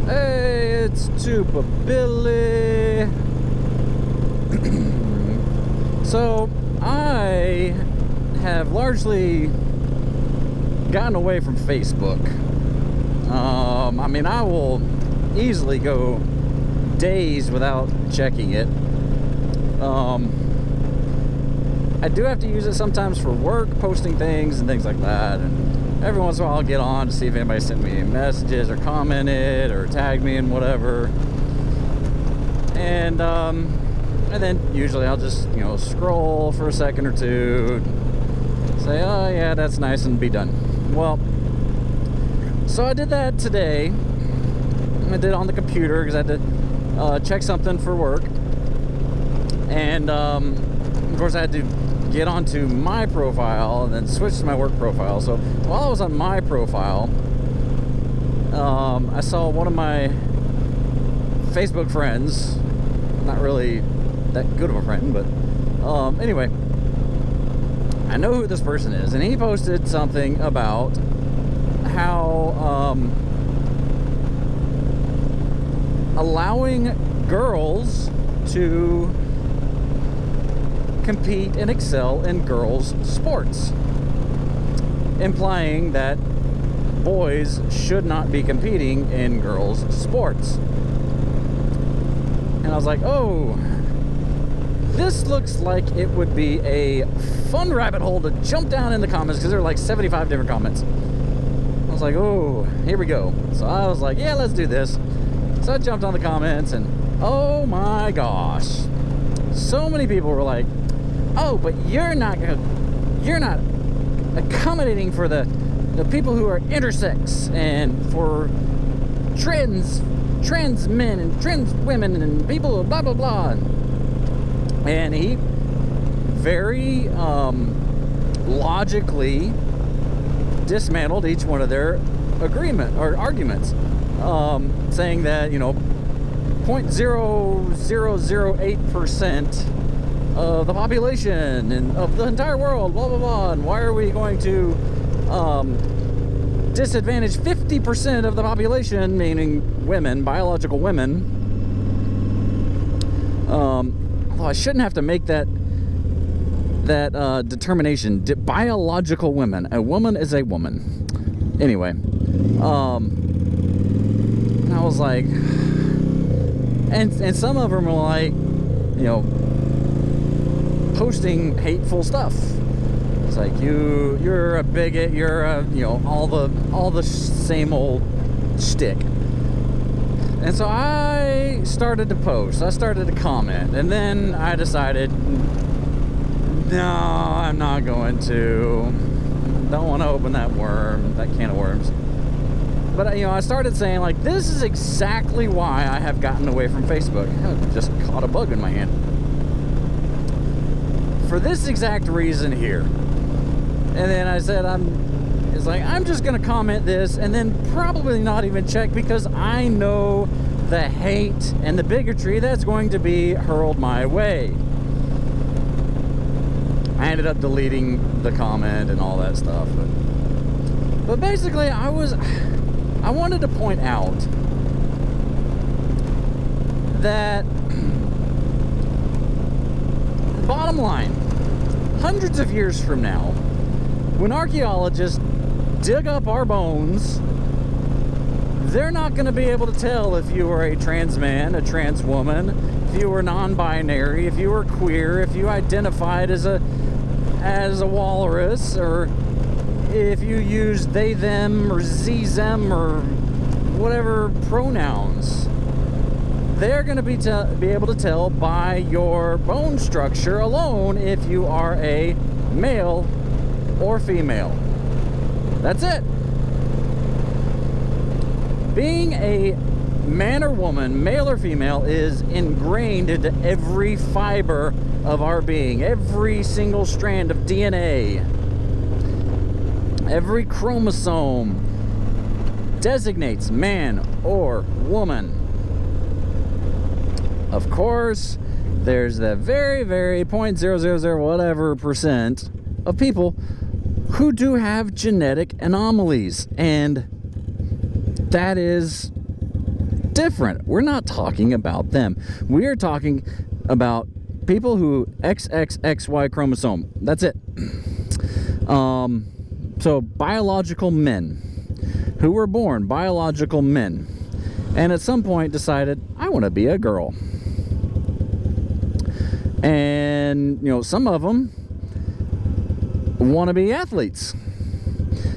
Hey, it's Tuba Billy. So, I have largely gotten away from Facebook. I mean, I will easily go days without checking it. I do have to use it sometimes for work, posting things and things like that. And every once in a while I'll get on to see if anybody sent me messages or commented or tagged me in whatever. And then usually I'll just, scroll for a second or two, say, oh yeah, that's nice, and be done. Well, so I did that today. I did it on the computer because I had to check something for work. And of course I had to get onto my profile and then switch to my work profile. So while I was on my profile, I saw one of my Facebook friends, not really that good of a friend, but anyway, I know who this person is, and he posted something about how allowing girls to compete and excel in girls' sports, implying that boys should not be competing in girls' sports. And I was like, oh, this looks like it would be a fun rabbit hole to jump down in the comments, because there were like 75 different comments. I was like, oh, here we go. So I was like, yeah, let's do this. So I jumped on the comments, and oh my gosh, so many people were like, oh, but you're not accommodating for the people who are intersex, and for trans men and trans women and people blah blah blah. And he very logically dismantled each one of their arguments, saying that 0.0008% of the population and of the entire world, blah blah blah, and why are we going to disadvantage 50% of the population, meaning women, biological women. Although I shouldn't have to make that determination. Biological women. A woman is a woman. Anyway, and I was like, and some of them were like, posting hateful stuff. It's like, you're a bigot, you're a, all the same old shtick. And so I started to post, I started to comment, and then I decided, no, I'm not going to. Don't want to open that can of worms. But I started saying, like, this is exactly why I have gotten away from Facebook. I just caught a bug in my hand. For this exact reason here. And then I said, I'm just gonna comment this and then probably not even check, because I know the hate and the bigotry that's going to be hurled my way. I ended up deleting the comment and all that stuff, but basically I wanted to point out that, bottom line, hundreds of years from now, when archaeologists dig up our bones, they're not going to be able to tell if you were a trans man, a trans woman, if you were non-binary, if you were queer, if you identified as a walrus, or if you used they, them, or ze, them, or whatever pronouns. They're going to be able to tell by your bone structure alone if you are a male or female. That's it. Being a man or woman, male or female, is ingrained into every fiber of our being. Every single strand of DNA, every chromosome designates man or woman. Of course, there's the very, very 0.000 whatever percent of people who do have genetic anomalies, and that is different. We're not talking about them. We are talking about people who XXXY chromosome. That's it. So biological men who were born biological men, and at some point decided, I want to be a girl. And you know, some of them want to be athletes.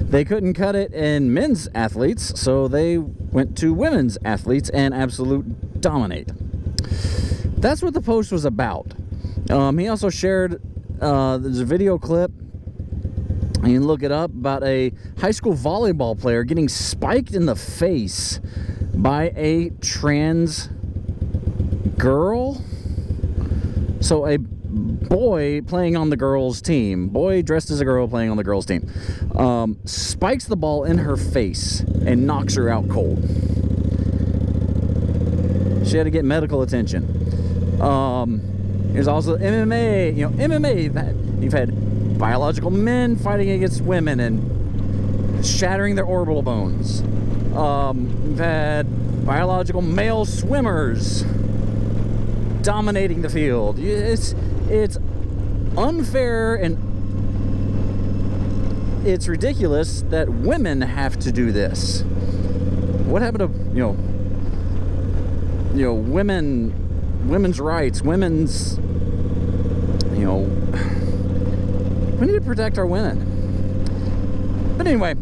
They couldn't cut it in men's athletes, so they went to women's athletes and absolute dominate. That's what the post was about. He also shared, there's a video clip, you can look it up, about a high school volleyball player getting spiked in the face by a trans girl. So a boy playing on the girls' team, boy dressed as a girl playing on the girls' team, spikes the ball in her face and knocks her out cold. She had to get medical attention. There's also MMA. You know, MMA, you've had biological men fighting against women and shattering their orbital bones. You've had biological male swimmers dominating the field. It's unfair and it's ridiculous that women have to do this. What happened to women's rights, women's, you know, we need to protect our women. But anyway,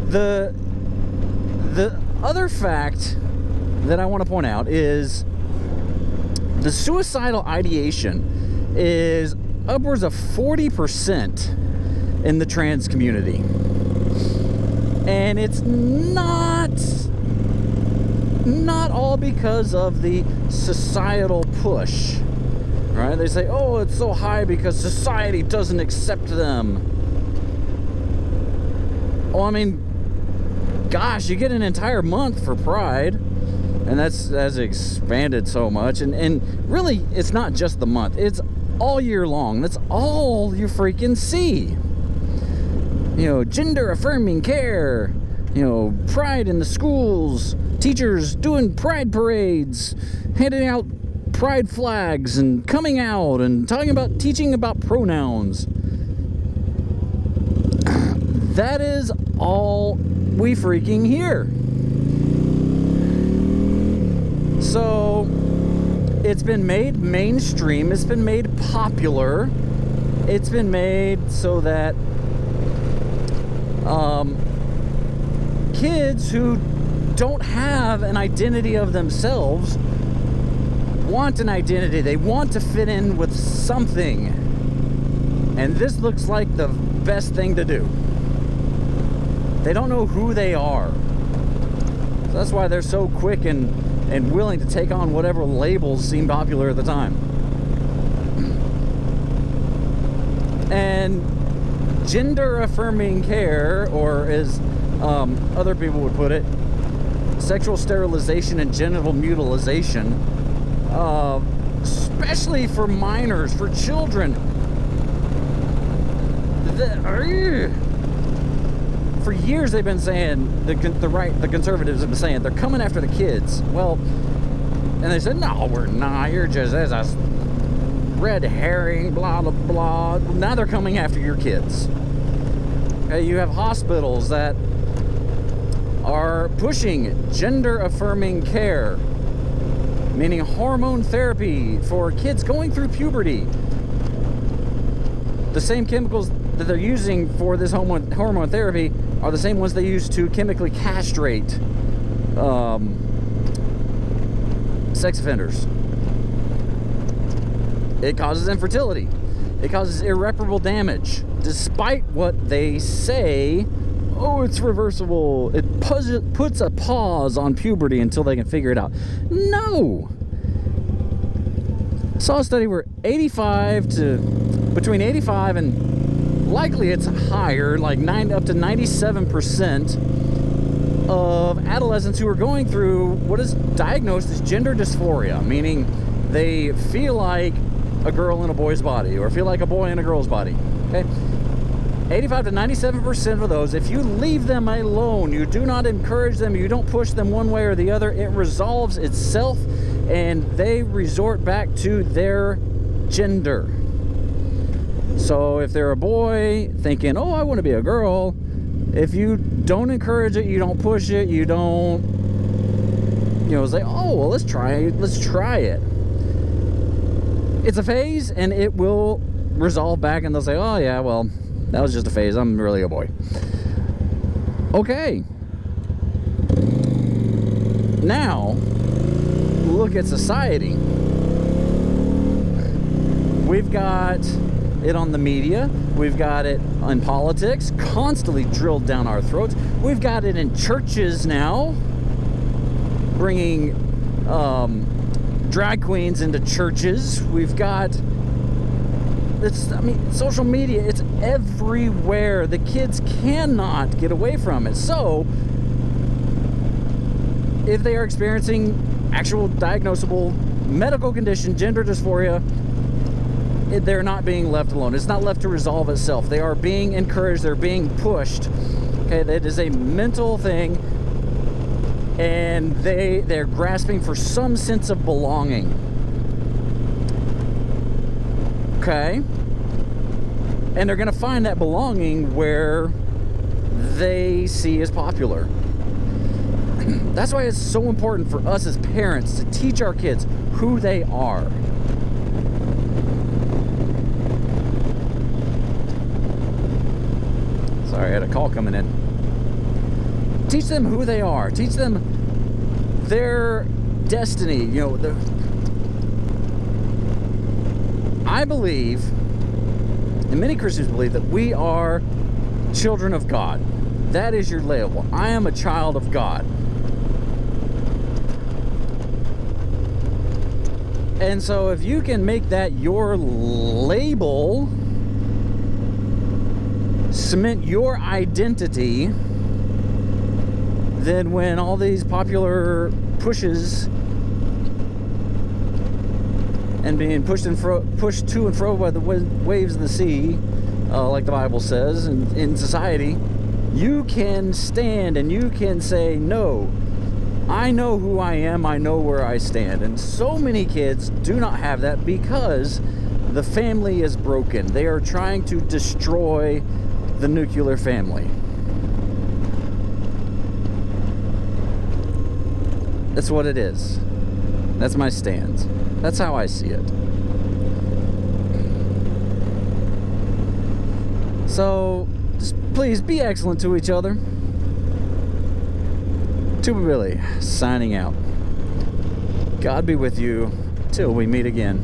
the other fact that I want to point out is the suicidal ideation is upwards of 40% in the trans community. And it's not all because of the societal push, right? They say, oh, it's so high because society doesn't accept them. Oh, I mean, gosh, you get an entire month for Pride, and that's expanded so much. And really, it's not just the month. It's all year long. That's all you freaking see. You know, gender-affirming care, you know, Pride in the schools, teachers doing Pride parades, handing out Pride flags and coming out and teaching about pronouns. That is all we freaking hear. So it's been made mainstream, it's been made popular, it's been made so that kids who don't have an identity of themselves want an identity. They want to fit in with something, and this looks like the best thing to do. They don't know who they are, so that's why they're so quick and willing to take on whatever labels seem popular at the time. And gender-affirming care, or as other people would put it, sexual sterilization and genital mutilization, especially for minors, for children. For years they've been saying, the conservatives have been saying, they're coming after the kids. Well, and they said, no, we're not, you're just as a red herring, blah, blah, blah. Now they're coming after your kids. You have hospitals that are pushing gender-affirming care, meaning hormone therapy for kids going through puberty. The same chemicals that they're using for this hormone therapy are the same ones they use to chemically castrate sex offenders. It causes infertility. It causes irreparable damage. Despite what they say, oh, it's reversible. It puts a pause on puberty until they can figure it out. No! I saw a study where between 85 and likely it's higher, like up to 97% of adolescents who are going through what is diagnosed as gender dysphoria, meaning they feel like a girl in a boy's body or feel like a boy in a girl's body. Okay? 85 to 97% of those, if you leave them alone, you do not encourage them, you don't push them one way or the other, it resolves itself and they resort back to their gender. So if they're a boy thinking, oh, I want to be a girl, if you don't encourage it, you don't push it, you don't, you know, say, oh, well, let's try it. It's a phase and it will resolve back and they'll say, oh yeah, well, that was just a phase, I'm really a boy. Okay. Now, look at society. We've got it on the media, we've got it in politics, constantly drilled down our throats. We've got it in churches now, bringing drag queens into churches. We've got, I mean, social media, it's everywhere. The kids cannot get away from it. So, if they are experiencing actual diagnosable medical condition, gender dysphoria, they're not being left alone. It's not left to resolve itself. They are being encouraged. They're being pushed. Okay, that is a mental thing, and they're grasping for some sense of belonging. Okay, and they're going to find that belonging where they see as popular. That's why it's so important for us as parents to teach our kids who they are. Sorry, I had a call coming in. Teach them who they are. Teach them their destiny. You know, I believe, and many Christians believe, that we are children of God. That is your label. I am a child of God. And so if you can make that your label, cement your identity, then when all these popular pushes and being pushed to and fro by the waves of the sea, like the Bible says, in society, you can stand and you can say, no, I know who I am, I know where I stand. And so many kids do not have that because the family is broken. They are trying to destroy the nuclear family. That's what it is. That's my stance. That's how I see it. So, just please be excellent to each other. Tuba Billy, signing out. God be with you till we meet again.